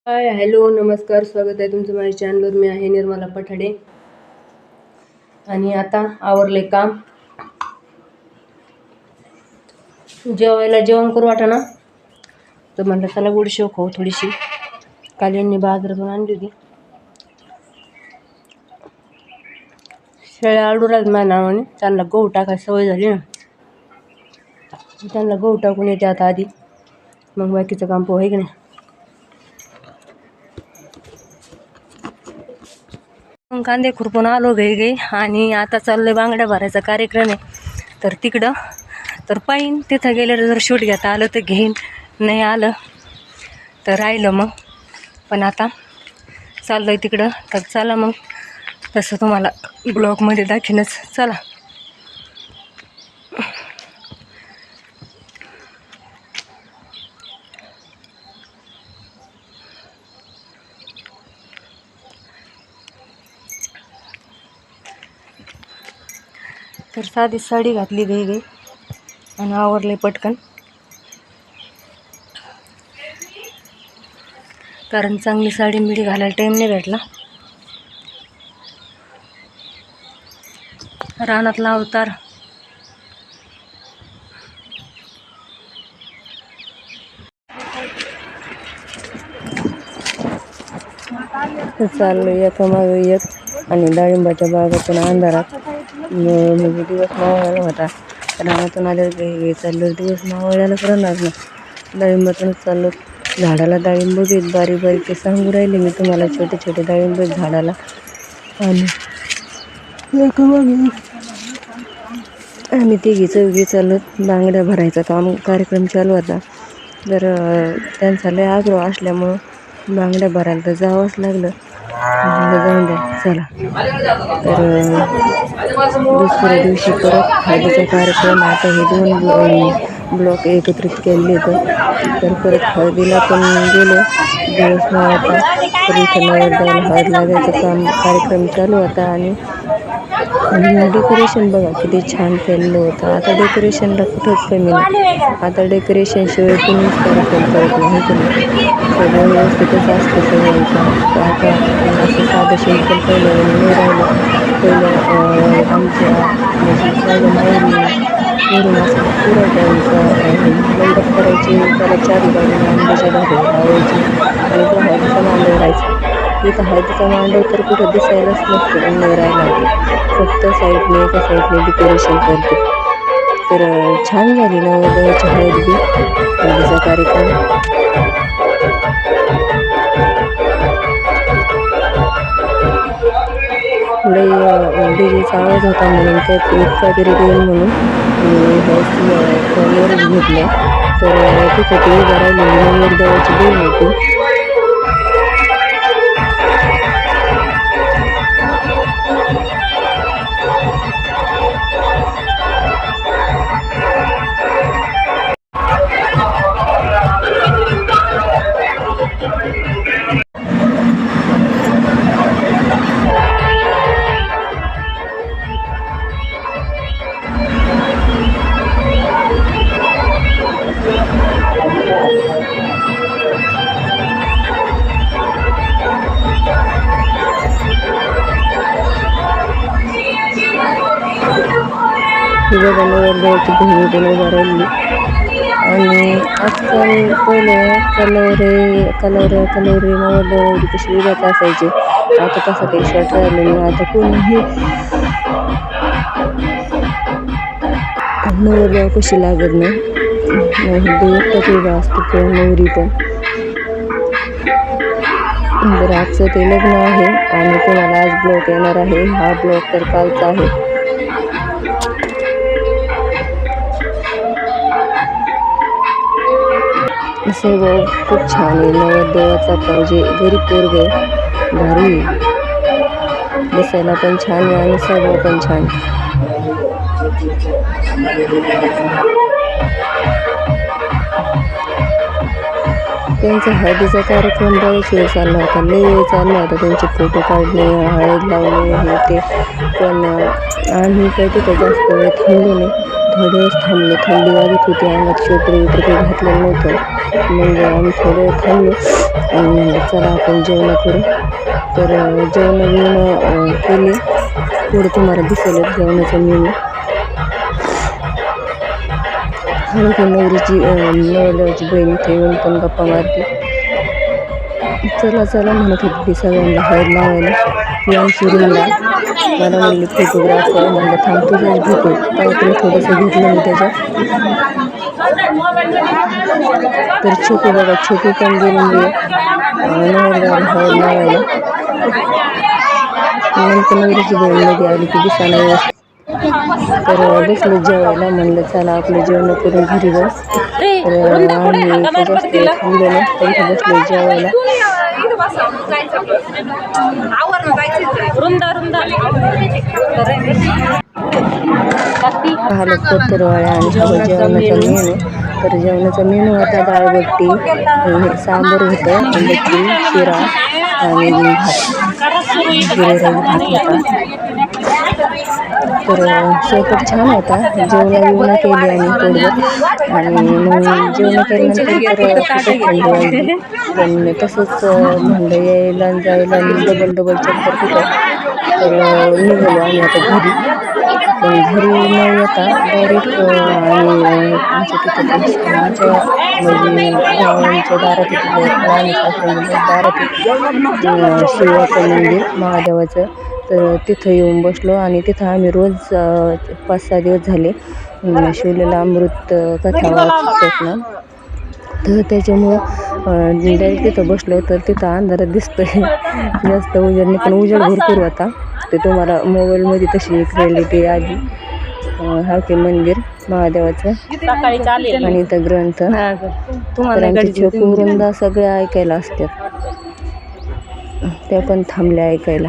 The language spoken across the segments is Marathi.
हाय, हॅलो, नमस्कार, स्वागत आहे तुमचं माझ्या चॅनलवर. मी आहे निर्मला पठाडे आणि आता आवरले काम. जेवायला जेवण करू वाटा तर म्हणलं चला गुडशेव खाऊ थोडीशी. काल यांनी बाजारातून आणली होती. शेळ्या आडू राहत माझ्या नावाने, त्यांना गहू टाकायची सवय झाली ना. त्यांना गहू टाकून येते आता आधी, मग बाकीचं काम पोहा आहे की नाही. कांदे खुरपून आलो गई आणि आता चाललंय बांगड्या भरायचा कार्यक्रम आहे. तर तिकडं तर पाईन तिथं गेल्यावर जर शूट घेता आलं तर घेईन, नाही आलं तर राहिलं मग. पण आता चाललंय तिकडं, तर चला मग तसं तुम्हाला ब्लॉगमध्ये दाखीनच. चला. तर साधी साडी घातली गई आणि आवरले पटकन, कारण चांगली साडी मिडी घालायला टाईम नाही भेटला. रानातला अवतार. चाललो एका मागे एक आणि डाळिंबाच्या बागातून अंधारात म्हणजे दिवस मावळायला होता. रानातून आले चाललो, दिवस मावळ्याला करणार ना. डाळिंबातूनच चाललो. झाडाला डाळिंब घेत बारीक बारीक ते सांगू राहिले मी तुम्हाला, छोटे छोटे डाळिंब झाडाला. आणि आम्ही तिघी चौघी चाललो. बांगड्या भरायचा कार्यक्रम चालू होता. तर त्यांचा लय आग्रह असल्यामुळं बांगड्या भरायला तर जावंच लागलं. जाऊन द्या चला. तर दुसऱ्या दिवशी परत हळदीचा कार्यक्रम. आता हे दोन ब्लॉक एकत्रित केले तर परत हळदीला पण गेलो. दिवस नव्हता तर इथं नवरदेवाला हळद लागायचा कार्यक्रम चालू होता. आणि डेकोरेशन बघा किती छान केलेलं होतं. आता डेकोरेशनला कुठंच कमी नाही. आता डेकोरेशनशिवाय कुणीच कार्यक्रम करत नाही. सगळं व्यवस्थितच असतं सगळ्यांचं. आता असं साधं सिंपल पहिलं नाही राहिलं. पहिलं आमच्या म्हणजे माझ्या माहेरून असं पुरवठ्यांचा मंडप करायचे, त्याला 4 बाजूने आंब्याच्या झाडे लावायचे आणि तो हळदीचा मांडव राहायचा. इथं हळदीचा मांडव तर कुठं दिसायलाच नसतं, नाही राहिला. फक्त साईडने एका साईडने डेकोरेशन करते. तर छान झाली नवरदेवाची हळद बी, हळदीचा कार्यक्रम. लई डीजेचा आवाज होता म्हणून त्यात इतका तरी येईल म्हणून फोनवरच घेतलं. तर तिथं टी व्ही राहिलेली नवरदेवाची बहीण होती. बघा नवरदेवाची बहिणी पण उभा राहिली. आणि आजकाल पहिले कलवरे नवरदेवाची कशी उभाच असायचे. आता तसं काही शॉर्ट राहिलं नाही. आता कोणीही नवरदेव कशी लागत नाही, एकटाच उभा असतो किंवा नवरी पण. तर आजचं ते लग्न आहे आणि तुम्हाला आज ब्लॉग येणार आहे. हा ब्लॉग तर कालचा आहे. स्वभाव खूप छान आहे नवरदेवाचा. पाहिजे गरीब पोरग आहे, भारी, दिसायला पण छान आहे आणि स्वभाव पण छान. त्यांचा हळदीचा कार्यक्रम बरेच वेळ चालला होता, लई वेळ चालला होता. त्यांचे फोटो काढणे, हळद लावणे हे ते. पण आम्ही काही तिथं जास्त वेळ थांबलो नाही. थोडे दिवस थांबलो. थंडी वाजत होती, अंगात स्वेटर बिटर काही घातलेलं नव्हतं. मग आम्ही थोडं थांबलो आणि म्हणलं चला आपण जेवण करू. तर जेवण बिवणं केले. पुढं तुम्हाला दिसेलच जेवणाचा मेनू. हळदी नवरीची नवरदेवाची बहीण इथे येऊन पण गप्पा मारते. चला चला म्हणत होती ती सगळ्यांना हळद लावायला. ती आमची रुंदा मला म्हणली फोटोग्राफर. म्हणलं थांब तुझाच घेते. तेव्हा तिला थोडंसं घेतलं मी त्याच्यात. तर छोकू बघा, छोकू पण गेलेली आहे नवरदेवाला हळद लावायला. नंतर नवरीची बहीण मध्ये आली की दिसायला व्यवस्थित. तर बसलो जेवायला. म्हणलं चला आपलं जेवण करून घरी जाऊ. तर आम्ही इथे जास्त वेळ थांबलो नाही, तर इथे बसलो जेवायला. पाहिलं कोतरवाळ्या आणि सगळं जेवणाचा मेनू. तर जेवणाचा मेनू होता डाळबट्टी, सांबर होतं, मच्छी, शिरा आणि भात, जिरे राईस भात होता. तर स्वयंपाक छान होता. जेवण केली आम्ही पोटभर आणि मग जेवण केल्यानंतर खूपच थंडी वाजली. पण तसंच म्हणलं यायला जायला डबल चक्कर कुठं. तर निघालो आम्ही आता घरी. पण घरी न येता डायरेक्ट आम्ही आमच्या तिथं आमच्या म्हणजे गावांच्या दारात तिथलं राणी सासऱ्यांच्या दारात शिवाचं मंदिर महादेवाचं. तर तिथं येऊन बसलो आणि तिथं आम्ही रोज 5-6 दिवस झाले शिवलेला अमृत कथा वाचतात ना. तर त्याच्यामुळं डायरेक्ट तिथं बसलो. तर तिथं अंधारात दिसतोय जास्त उजेड नाही, पण उजेड भरपूर होता. ते तुम्हाला मोबाईलमध्ये तशी एक रिॲलिटी आली. हा ते मंदिर महादेवाचं आणि इथं ग्रंथ. तर आमची छोकू रुंदा सगळ्या ऐकायला असतात, त्या पण थांबल्या ऐकायला.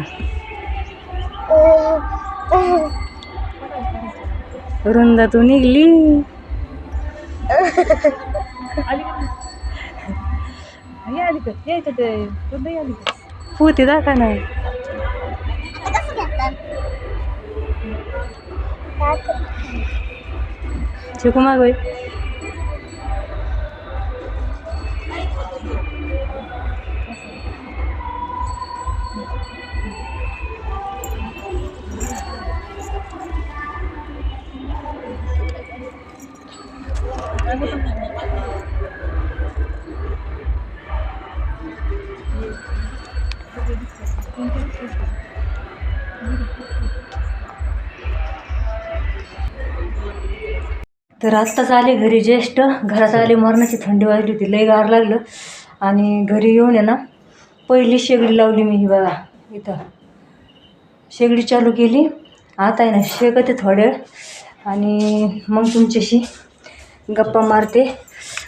रुंदा तू निघली. पोती दाखा ना. चिकू मागोय. तर आत्ताच आले घरी. ज्येष्ठ घरात आले, मरणाची थंडी वाजली होती, लय गार लागलं. आणि घरी येऊन आहे ना पहिली शेगडी लावली मी. ही बघा इथं शेगडी चालू केली. आता आहे ना शेकते थोड्या आणि मग तुमच्याशी गप्पा मारते,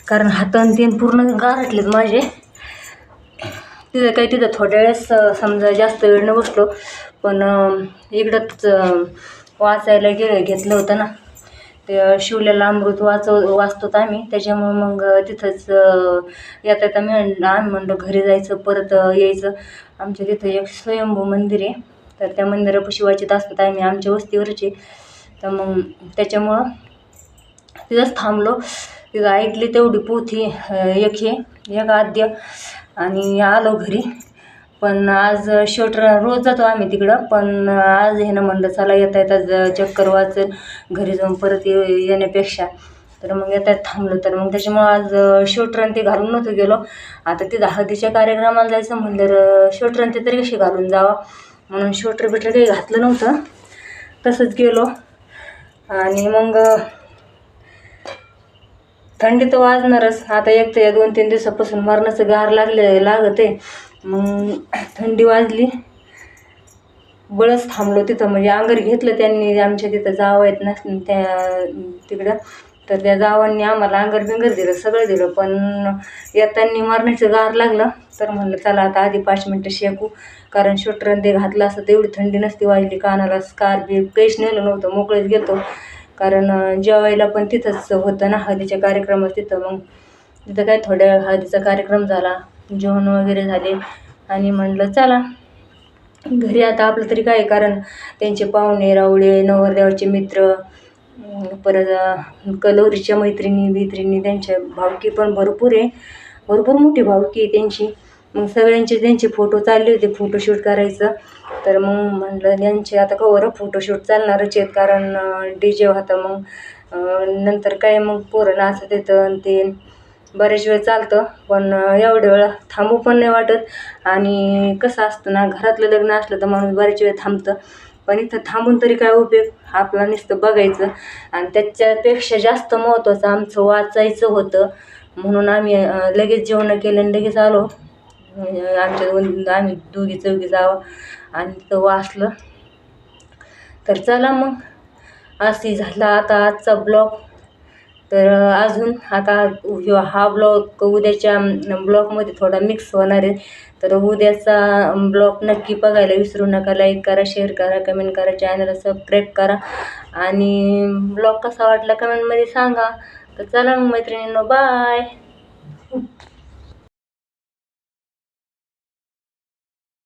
कारण हातान तीन पूर्ण गारटलेत माझे. तिथं थोड्या वेळेस समजा जास्त वेळ न बसलो, पण इकडंच वाचायला घेतलं होतं ना, ते शिवलेलं अमृत वाचतो आम्ही. त्याच्यामुळं मग तिथंच येता आम्ही म्हणलं घरी जायचं, परत यायचं. आमच्या तिथं एक स्वयंभू मंदिर आहे, तर त्या मंदिरापाशी वाचत असतात आम्ही, आमच्या वस्तीवरचे. तर मग त्याच्यामुळं तिथंच थांबलो. तिथं ऐकली तेवढी पोथी एक आद्य आणि आलो घरी. पण आज रोज जातो आम्ही तिकडं, पण आज हे ना म्हणलं चला येता चक्कर वाचेल घरी जाऊन परत येण्यापेक्षा. तर मग येतात थांबलो. तर मग त्याच्यामुळं आज शोटरन ते घालून नव्हतं गेलो. आता ते हळदीच्या कार्यक्रमाला जायचं म्हणलं शोटरन ते तरी कशी घालून जावं, म्हणून शोटर बिटर काही घातलं नव्हतं, तसंच गेलो. आणि मग थंडी तर वाजणारच. आता एक तर या 2-3 दिवसापासून मरणाचं गार लागत आहे. मग थंडी वाजली, बळच थांबलो तिथं. म्हणजे अंगार घेतलं त्यांनी, आमच्या तिथं जावं आहेत ना त्या तिकडं. तर त्या जावांनी आम्हाला अंगार बिंगर दिलं, सगळं दिलं. पण येताना मरणाचं गार लागलं. तर म्हणलं चला आता आधी 5 मिनटं शेकू, कारण शोटरन ते घातलं असतं तेवढी थंडी नसती वाजली. कानाला स्कार्फ काहीच नेलं नव्हतं, मोकळेच गेलो. कारण जेवायला पण तिथंच होतं ना हळदीच्या कार्यक्रमात तिथं. मग तिथं काय थोड्या हळदीचा कार्यक्रम झाला, जेवण वगैरे झाले आणि म्हणलं चला घरी. आता आपलं तरी काय, कारण त्यांचे पाहुणे रावळे, नवरदेवाचे मित्र परत कलोरीच्या मैत्रिणी त्यांच्या भावकी पण भरपूर आहे, भरपूर मोठी भावकी आहे त्यांची. मग त्यांचे फोटो चालले होते फोटोशूट करायचं. तर मग म्हटलं त्यांचे आता कवर फोटोशूट चालणारच आहेत, कारण DJ होता. मग नंतर काय मग पोरं नाचत येतं आणि ते बरेच वेळ चालतं, पण एवढ्या वेळ थांबू पण नाही वाटत. आणि कसं असतं ना, घरातलं लग्न असलं तर माणूस बरेच वेळ थांबतं, पण इथं थांबून तरी काय उपयोग, आपला नुसतं बघायचं. आणि त्याच्यापेक्षा जास्त महत्त्वाचं आमचं वाचायचं होतं, म्हणून आम्ही लगेच जेवण केलं आणि लगेच आलो. आम्ही दोघी चौघी जावं आणि तिथं वाचलं. तर चला मग, अशी झाला आता आजचा ब्लॉग. तर अजून आता हा ब्लॉग उद्याच्या ब्लॉगमध्ये थोडा मिक्स होणार आहे. तर उद्याचा ब्लॉग नक्की बघायला विसरू नका. लाईक करा, शेअर करा, कमेंट करा, चॅनलला सबस्क्राईब करा आणि ब्लॉग कसा वाटला कमेंटमध्ये सांगा. तर चला मग मैत्रिणींनो, बाय.